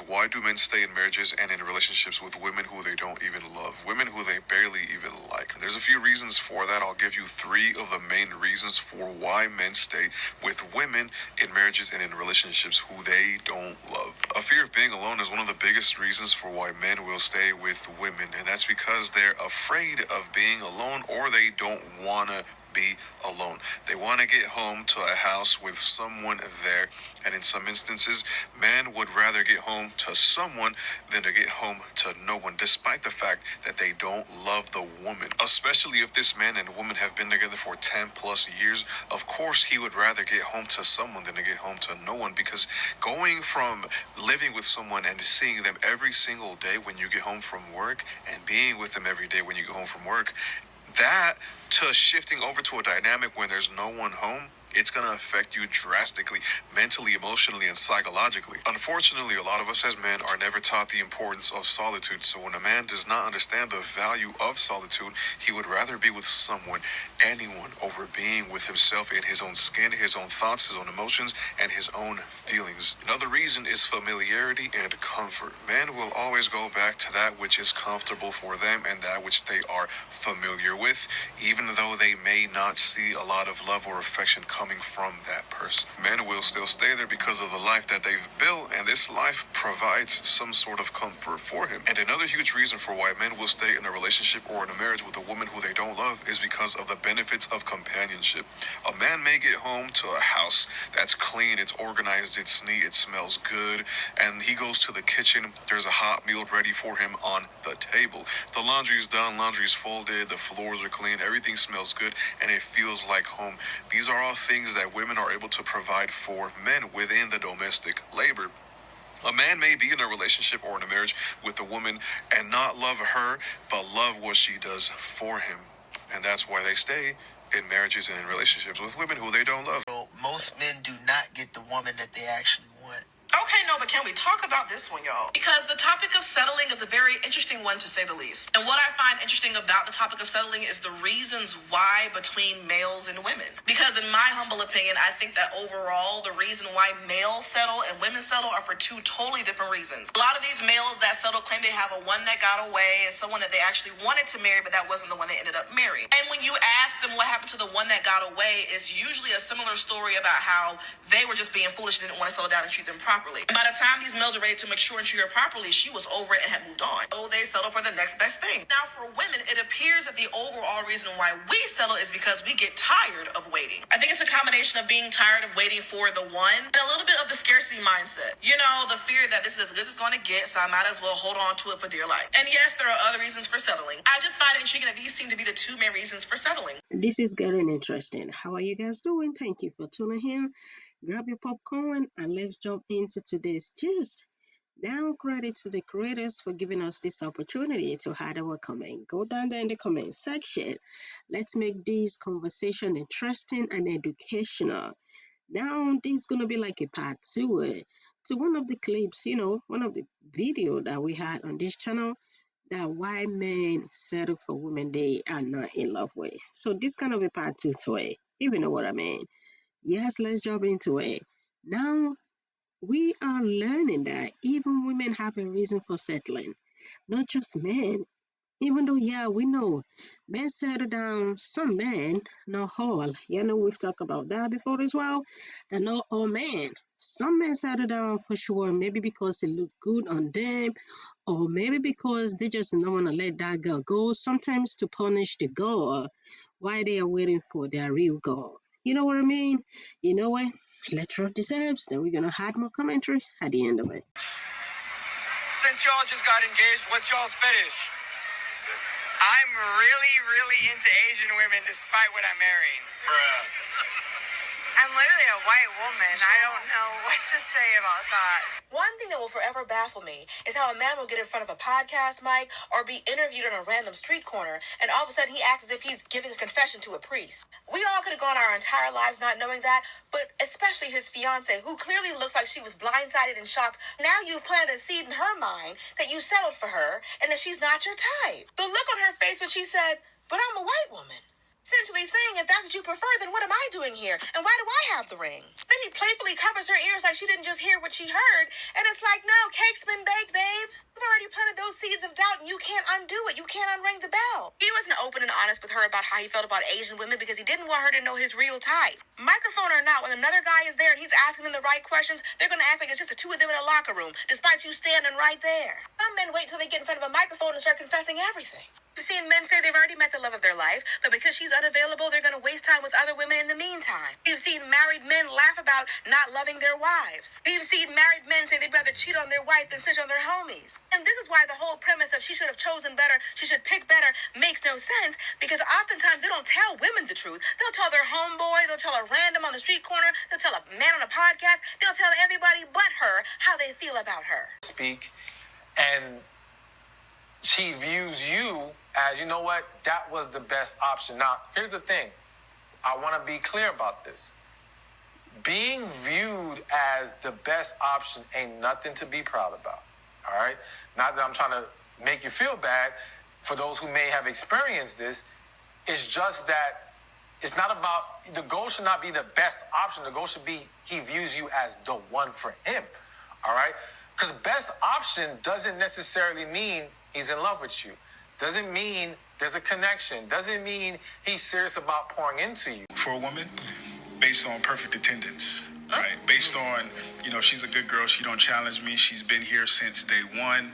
Why do men stay in marriages and in relationships with women who they don't even love? Women who they barely even like. There's a few reasons for that. I'll give you 3 of the main reasons for why men stay with women in marriages and in relationships who they don't love. A fear of being alone is one of the biggest reasons for why men will stay with women, and that's because they're afraid of being alone, or they don't want to be alone. They want to get home to a house with someone there, and in some instances, men would rather get home to someone than to get home to no one, despite the fact that they don't love the woman. Especially if this man and woman have been together for 10 plus years, of course he would rather get home to someone than to get home to no one, because going from living with someone and seeing them every single day when you get home from work, and being with them every day when you go home from work, that to shifting over to a dynamic when there's no one home, it's going to affect you drastically, mentally, emotionally, and psychologically. Unfortunately, a lot of us as men are never taught the importance of solitude. So when a man does not understand the value of solitude, he would rather be with someone, anyone, over being with himself in his own skin, his own thoughts, his own emotions, and his own feelings. Another reason is familiarity and comfort. Men will always go back to that which is comfortable for them and that which they are familiar with, even though they may not see a lot of love or affection coming from that person. Men will still stay there because of the life that they've built, and this life provides some sort of comfort for him. And another huge reason for why men will stay in a relationship or in a marriage with a woman who they don't love is because of the benefits of companionship. A man may get home to a house that's clean, it's organized, it's neat, it smells good, and he goes to the kitchen, there's a hot meal ready for him on the table. The laundry's done, laundry's folded, the floors are clean, everything smells good, and it feels like home. These are all things that women are able to provide for men within the domestic labor. A man may be in a relationship or in a marriage with a woman and not love her, but love what she does for him. And that's why they stay in marriages and in relationships with women who they don't love. Most men do not get the woman that they actually want. Okay, no, but can we talk about this one, y'all? Because the topic of settling is a very interesting one, to say the least. And what I find interesting about the topic of settling is the reasons why between males and women. Because in my humble opinion, I think that overall, the reason why males settle and women settle are for 2 totally different reasons. A lot of these males that settle claim they have a one that got away and someone that they actually wanted to marry, but that wasn't the one they ended up marrying. And when you ask them what happened to the one that got away, it's usually a similar story about how they were just being foolish and didn't want to settle down and treat them properly. And by the time these males are ready to mature and treat her properly, she was over it and had moved on. So they settle for the next best thing. Now, for women, it appears that the overall reason why we settle is because we get tired of waiting. I think it's a combination of being tired of waiting for the one and a little bit of the scarcity mindset. You know, the fear that this is as good as it's going to get, so I might as well hold on to it for dear life. And yes, there are other reasons for settling. I just find it intriguing that these seem to be the 2 main reasons for settling. This is getting interesting. How are you guys doing? Thank you for tuning in. Grab your popcorn and let's jump into today's gist. Now, credit to the creators for giving us this opportunity to add our comment. Go down there in the comment section. Let's make this conversation interesting and educational. Now, this is going to be like a part 2 to one of the clips, one of the video that we had on this channel, that why men settle for women they are not in love with. So this kind of a part 2 to it, if you know what I mean. Yes, let's jump into it. Now, we are learning that even women have a reason for settling, not just men. Even though, yeah, we know men settle down, some men, not all. We've talked about that before as well. That not all men. Some men settle down for sure, maybe because it looked good on them, or maybe because they just don't want to let that girl go, sometimes to punish the girl while they are waiting for their real girl. You know what I mean? You know what? Let's drop these apps, then we're going to add more commentary at the end of it. Since y'all just got engaged, what's y'all's fetish? I'm really, really into Asian women despite what I'm marrying. Bruh. I'm literally a white woman. I don't know what to say about that. One thing that will forever baffle me is how a man will get in front of a podcast mic or be interviewed on a random street corner, and all of a sudden he acts as if he's giving a confession to a priest. We all could have gone our entire lives not knowing that, but especially his fiance, who clearly looks like she was blindsided and shocked. Now you've planted a seed in her mind that you settled for her and that she's not your type. The look on her face when she said, "But I'm a white woman." Essentially saying, if that's what you prefer, then what am I doing here? And why do I have the ring? Then he playfully covers her ears like she didn't just hear what she heard. And it's like, no, cake's been baked, babe. You've already planted those seeds of doubt and you can't undo it. You can't unring the bell. He wasn't open and honest with her about how he felt about Asian women because he didn't want her to know his real type. Microphone or not, when another guy is there and he's asking them the right questions, they're going to act like it's just the two of them in a locker room, despite you standing right there. Some men wait till they get in front of a microphone and start confessing everything. You've seen men say they've already met the love of their life, but because she's unavailable, they're going to waste time with other women in the meantime. You've seen married men laugh about not loving their wives. You've seen married men say they'd rather cheat on their wife than snitch on their homies. And this is why the whole premise of she should have chosen better, she should pick better, makes no sense, because oftentimes they don't tell women the truth. They'll tell their homeboy, they'll tell a random on the street corner, they'll tell a man on a podcast, they'll tell everybody but her how they feel about her. Speak, and she views you as, you know what, that was the best option. Now, here's the thing. I want to be clear about this. Being viewed as the best option ain't nothing to be proud about, all right? Not that I'm trying to make you feel bad. For those who may have experienced this, it's just that it's not about, the goal should not be the best option. The goal should be he views you as the one for him, all right? Because best option doesn't necessarily mean he's in love with you. Doesn't mean there's a connection. Doesn't mean he's serious about pouring into you. For a woman, based on perfect attendance, right? Based on, she's a good girl. She don't challenge me. She's been here since day one.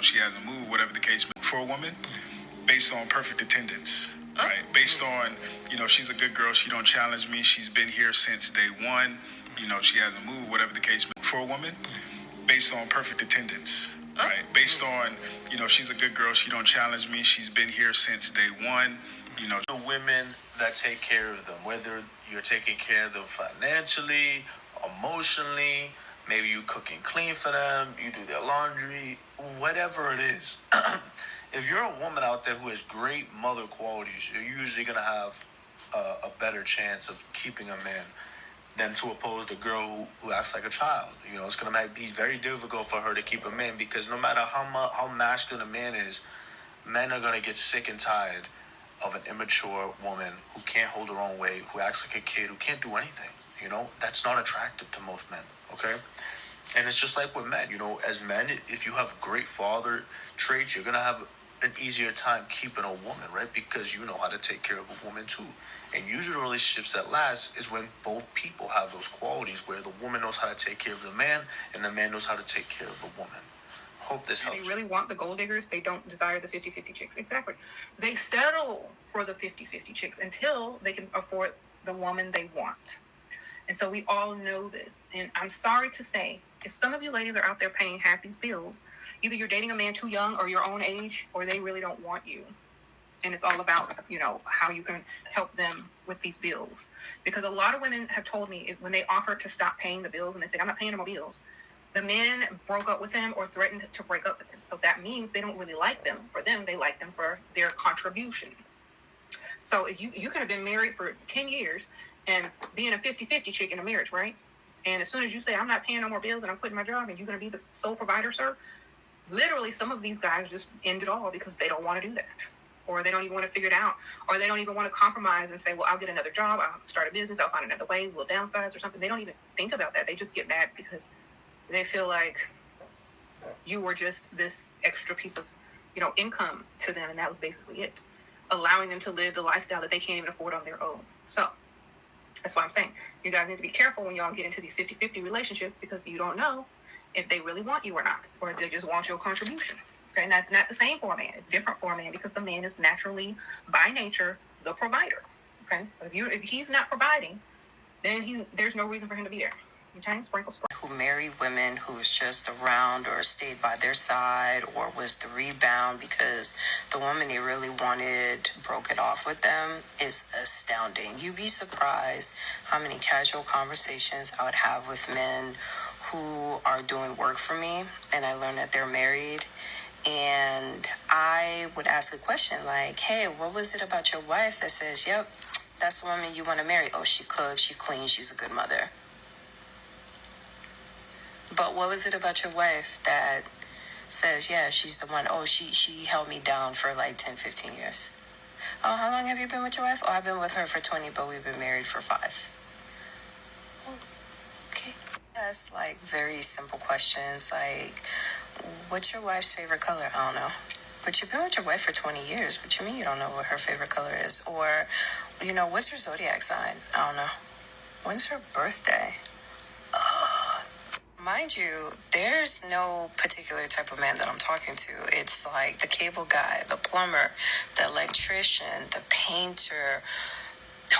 She hasn't moved, whatever the case may be. For a woman, based on perfect attendance, right? Based on, she's a good girl. She don't challenge me. She's been here since day one. She hasn't moved, whatever the case may be. For a woman, based on perfect attendance, right? Based on, she's a good girl. She don't challenge me. She's been here since day one. The women that take care of them, whether you're taking care of them financially, emotionally, maybe you cook and clean for them, you do their laundry, whatever it is. If you're a woman out there who has great mother qualities, you're usually going to have a better chance of keeping a man than to oppose the girl who acts like a child. It's going to be very difficult for her to keep a man, because no matter how masculine a man is, men are going to get sick and tired of an immature woman who can't hold her own weight, who acts like a kid, who can't do anything. That's not attractive to most men, okay? And it's just like with men, as men, if you have great father traits, you're going to have an easier time keeping a woman, right? Because you know how to take care of a woman too. And usually relationships that last is when both people have those qualities, where the woman knows how to take care of the man and the man knows how to take care of the woman. Hope this helps. They really want the gold diggers. They don't desire the 50-50 chicks. Exactly. They settle for the 50-50 chicks until they can afford the woman they want. And so we all know this. And I'm sorry to say, if some of you ladies are out there paying half these bills, either you're dating a man too young or your own age, or they really don't want you. And it's all about, how you can help them with these bills. Because a lot of women have told me when they offer to stop paying the bills and they say, I'm not paying no more bills, the men broke up with them or threatened to break up with them. So that means they don't really like them for them. They like them for their contribution. So if you could have been married for 10 years and being a 50-50 chick in a marriage, right? And as soon as you say, I'm not paying no more bills and I'm quitting my job and you're going to be the sole provider, sir, literally some of these guys just end it all because they don't want to do that. Or they don't even want to figure it out. Or they don't even want to compromise and say, well, I'll get another job. I'll start a business. I'll find another way. We'll downsize or something. They don't even think about that. They just get mad because they feel like you were just this extra piece of, income to them. And that was basically it. Allowing them to live the lifestyle that they can't even afford on their own. So that's why I'm saying you guys need to be careful when y'all get into these 50-50 relationships, because you don't know if they really want you or not, or if they just want your contribution. Okay, and that's not the same for a man. It's different for a man, because the man is naturally, by nature, the provider. Okay, if he's not providing, then there's no reason for him to be there. Okay, sprinkle. Who married women who's just around or stayed by their side or was the rebound because the woman they really wanted broke it off with them is astounding. You'd be surprised how many casual conversations I would have with men who are doing work for me, and I learn that they're married. And I would ask a question like, hey, what was it about your wife that says, yep, that's the woman you want to marry? Oh, she cooks, she cleans, she's a good mother. But what was it about your wife that says, yeah, she's the one? Oh, she held me down for like 10, 15 years. Oh, how long have you been with your wife? Oh, I've been with her for 20, but we've been married for 5. Oh, okay. That's like very simple questions. Like, what's your wife's favorite color? I don't know. But you've been with your wife for 20 years. What you mean you don't know what her favorite color is? Or, what's her zodiac sign? I don't know. When's her birthday? Mind you, there's no particular type of man that I'm talking to. It's like the cable guy, the plumber, the electrician, the painter,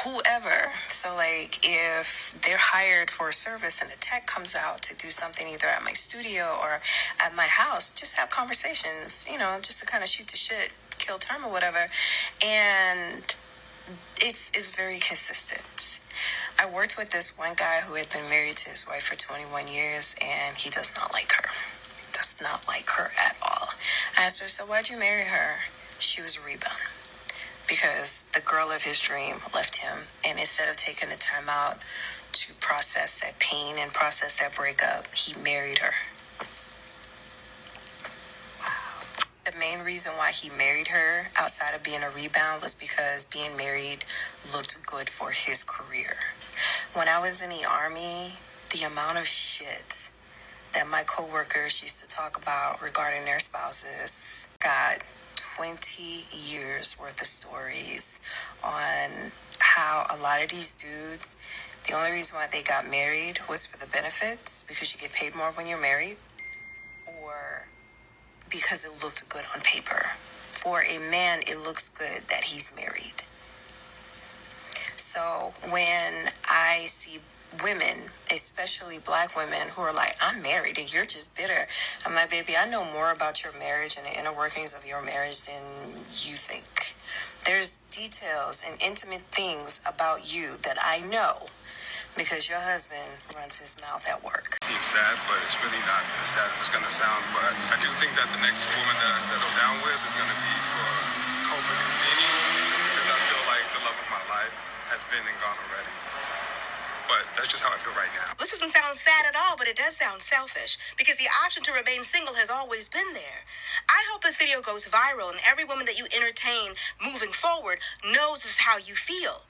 whoever. So like if they're hired for a service and a tech comes out to do something either at my studio or at my house, just have conversations, just to kind of shoot the shit, kill time or whatever. And it's very consistent. I worked with this one guy who had been married to his wife for 21 years, and he does not like her. Does not like her at all. I asked her, so why'd you marry her? She was a rebound. Because the girl of his dream left him, and instead of taking the time out to process that pain and process that breakup, he married her. The main reason why he married her outside of being a rebound was because being married looked good for his career. When I was in the Army, the amount of shit that my coworkers used to talk about regarding their spouses got 20 years worth of stories on how a lot of these dudes, the only reason why they got married was for the benefits, because you get paid more when you're married, or because it looked good on paper. For a man, it looks good that he's married. So when I see women, especially black women, who are like, I'm married and you're just bitter, I'm like, baby, I know more about your marriage and the inner workings of your marriage than you think. There's details and intimate things about you that I know because your husband runs his mouth at work. Seems sad, but it's really not as sad as it's going to sound. But I do think that the next woman that I settle down with is going to be for coping convenience, because I feel like the love of my life has been and gone already. But that's just how I feel right now. This doesn't sound sad at all, but it does sound selfish, because the option to remain single has always been there. I hope this video goes viral and every woman that you entertain moving forward knows this is how you feel.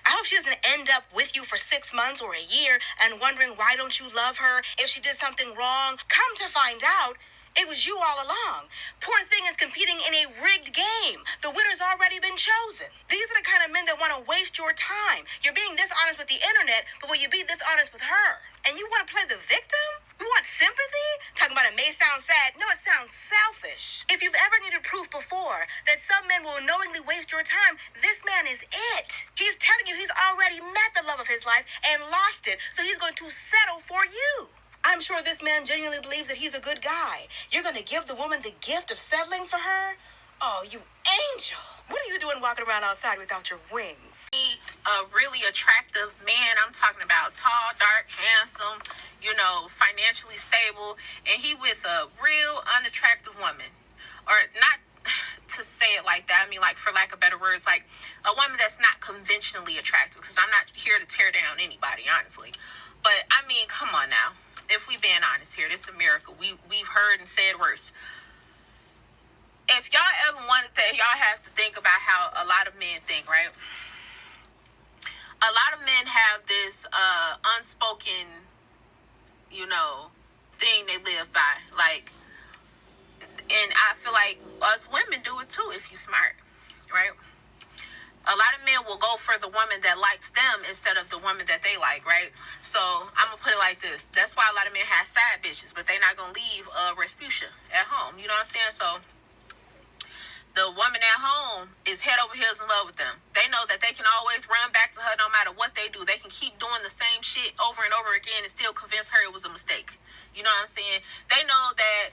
I hope she doesn't end up with you for 6 months or a year and wondering why don't you love her if she did something wrong. Come to find out, it was you all along. Poor thing is competing in a rigged game. The winner's already been chosen. These are the kind of men that want to waste your time. You're being dishonest with the internet, but will you be dishonest with her? And you want to play the victim? You want sympathy? Talking about it may sound sad. No, it sounds selfish. If you've ever needed proof before that some men will knowingly waste your time, this man is it. He's telling you he's already met the love of his life and lost it, so he's going to settle for you. I'm sure this man genuinely believes that he's a good guy. You're going to give the woman the gift of settling for her? Oh, you angel. What are you doing walking around outside without your wings? A really attractive man. I'm talking about tall, dark, handsome, financially stable. And he with a real unattractive woman. Or not to say it like that. I mean, like, for lack of better words, like a woman that's not conventionally attractive. Because I'm not here to tear down anybody, honestly. But, I mean, come on now. If we being honest here, this is America. We've heard and said worse. If y'all ever wanted that, y'all have to think about how a lot of men think, right? A lot of men have this unspoken, thing they live by. Like, and I feel like us women do it too if you smart, right? A lot of men will go for the woman that likes them instead of the woman that they like, right? So I'm going to put it like this. That's why a lot of men have side bitches, but they're not going to leave Respucia at home. You know what I'm saying? So the woman at home is head over heels in love with them. They know that they can always run back to her no matter what they do. They can keep doing the same shit over and over again and still convince her it was a mistake. You know what I'm saying? They know that,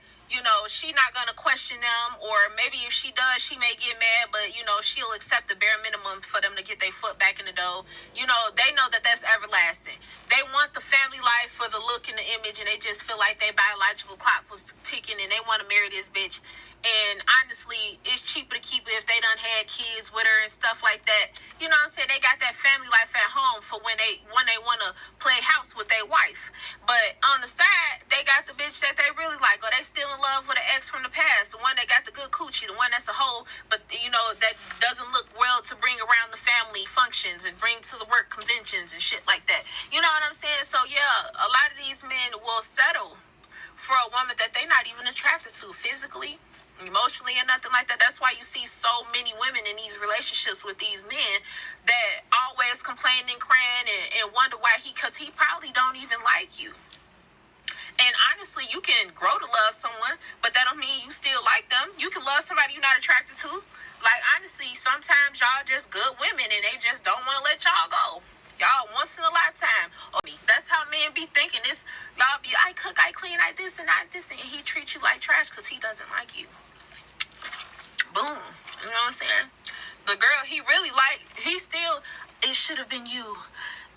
she not going to question them, or maybe if she does, she may get mad, but, she'll accept the bare minimum for them to get their foot back in the door. They know that that's everlasting. They want the family life for the look and the image, and they just feel like their biological clock was ticking, and they want to marry this bitch. And honestly, it's cheaper to keep it if they done had kids with her and stuff like that. You know what I'm saying? They got that family life at home for when they want to play house with their wife. But on the side, they got the bitch that they really like, or they still in love with an ex from the past, the one that got the good coochie, the one that's a hoe, but that doesn't look well to bring around the family functions and bring to the work conventions and shit like that. You know what I'm saying? So yeah, a lot of these men will settle for a woman that they're not even attracted to physically, emotionally, and nothing like that. That's why you see so many women in these relationships with these men that always complain and crying and wonder why because he probably don't even like you. And honestly, you can grow to love someone, but that don't mean you still like them. You can love somebody you're not attracted to. Like, honestly, sometimes y'all just good women and they just don't want to let y'all go. Y'all once in a lifetime. That's how men be thinking. This y'all be, I cook, I clean, I this and I this, and he treats you like trash because he doesn't like you. Boom. You know what I'm saying? The girl he really liked, he still, it should have been you.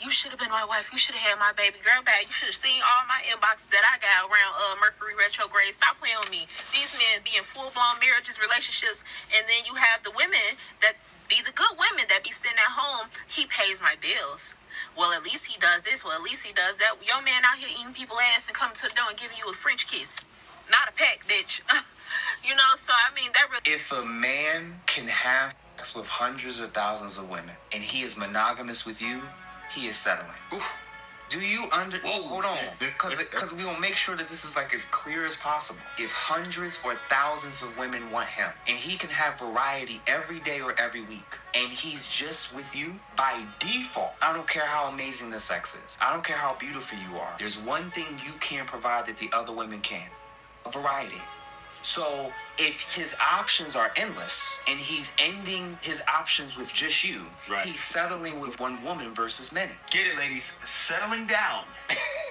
You should have been my wife. You should have had my baby girl back. You should have seen all my inboxes that I got around Mercury retrograde. Stop playing with me. These men be in full-blown marriages, relationships, and then you have the women that be the good women that be sitting at home. He pays my bills. Well, at least he does this. Well, at least he does that. Your man out here eating people ass and coming to the door and giving you a French kiss. Not a peck, bitch. So I mean, that really... If a man can have sex with hundreds or thousands of women and he is monogamous with you, he is settling. Oof. Do you hold on, because we will make sure that this is like as clear as possible. If hundreds or thousands of women want him and he can have variety every day or every week and he's just with you by default, I don't care how amazing the sex is, I don't care how beautiful you are, there's one thing you can provide that the other women can: a variety. So if his options are endless and he's ending his options with just you, right, he's settling with one woman versus many. Get it, ladies. Settling down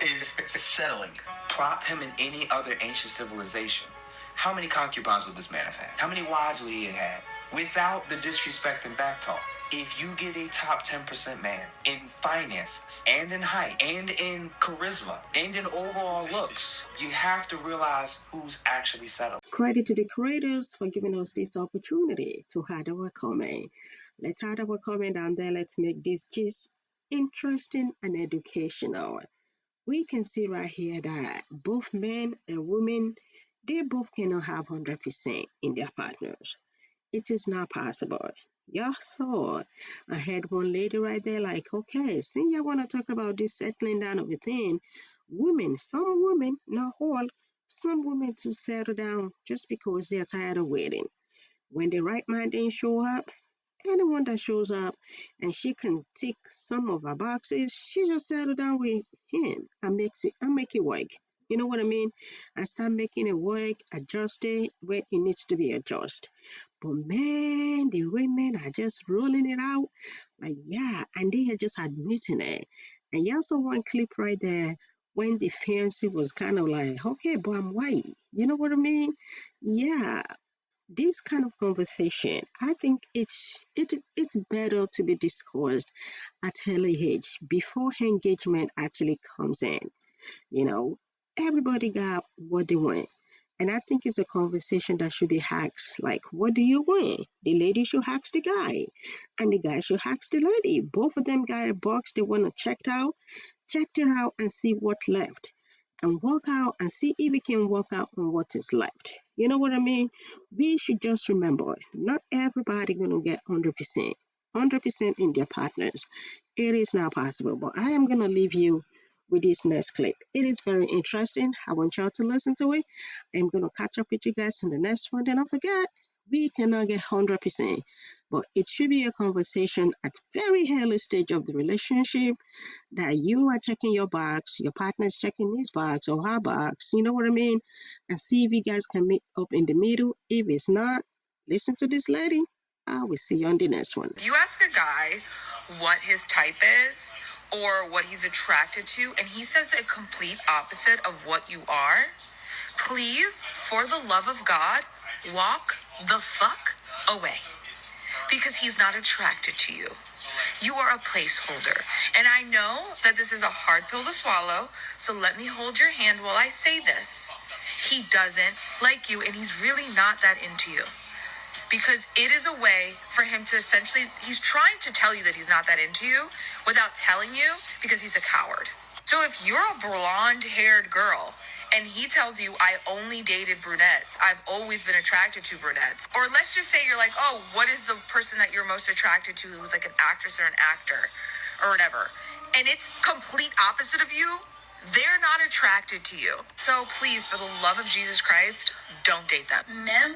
is settling. Plop him in any other ancient civilization. How many concubines would this man have had? How many wives would he have had? Without the disrespect and backtalk. If you get a top 10% man in finances and in height and in charisma and in overall looks, you have to realize who's actually settled. Credit to the creators for giving us this opportunity to add our comment. Let's add our comment down there. Let's make this just interesting and educational. We can see right here that both men and women, they both cannot have 100% in their partners. It is not possible. Y'all saw, I had one lady right there like, okay, since you want to talk about this settling down of a thing, some women, not all, some women to settle down just because they're tired of waiting. When the right man didn't show up, anyone that shows up and she can tick some of her boxes, she just settle down with him and make it work. You know what I mean? And start making it work, adjust it where it needs to be adjusted. But man, the women are just rolling it out. Like, yeah, and they are just admitting it. And you also one clip right there when the fiancé was kind of like, okay, but I'm white. You know what I mean? Yeah, this kind of conversation, I think it's better to be discussed at early age before engagement actually comes in. You know, everybody got what they want. And I think it's a conversation that should be asked, like, what do you want? The lady should ask the guy, and the guy should ask the lady. Both of them got a box they want to check it out and see what's left. And work out and see if we can work out on what is left. You know what I mean? We should just remember, not everybody gonna get 100%. 100% in their partners. It is not possible. But I am gonna leave you with this next clip. It is very interesting. I want y'all to listen to it. I'm gonna catch up with you guys in the next one. Then don't forget, we cannot get 100%. But it should be a conversation at very early stage of the relationship that you are checking your box, your partner's checking his box or her box, you know what I mean? And see if you guys can meet up in the middle. If it's not, listen to this lady. I will see you on the next one. You ask a guy what his type is or what he's attracted to, and he says a complete opposite of what you are, please, for the love of God, walk the fuck away. Because he's not attracted to you. You are a placeholder. And I know that this is a hard pill to swallow, so let me hold your hand while I say this. He doesn't like you, and he's really not that into you. Because it is a way for him to essentially, he's trying to tell you that he's not that into you without telling you, because he's a coward. So if you're a blonde-haired girl and he tells you, I only dated brunettes, I've always been attracted to brunettes, or let's just say you're like, oh, what is the person that you're most attracted to who's like an actress or an actor or whatever, and it's complete opposite of you, they're not attracted to you. So please, for the love of Jesus Christ, don't date them. Men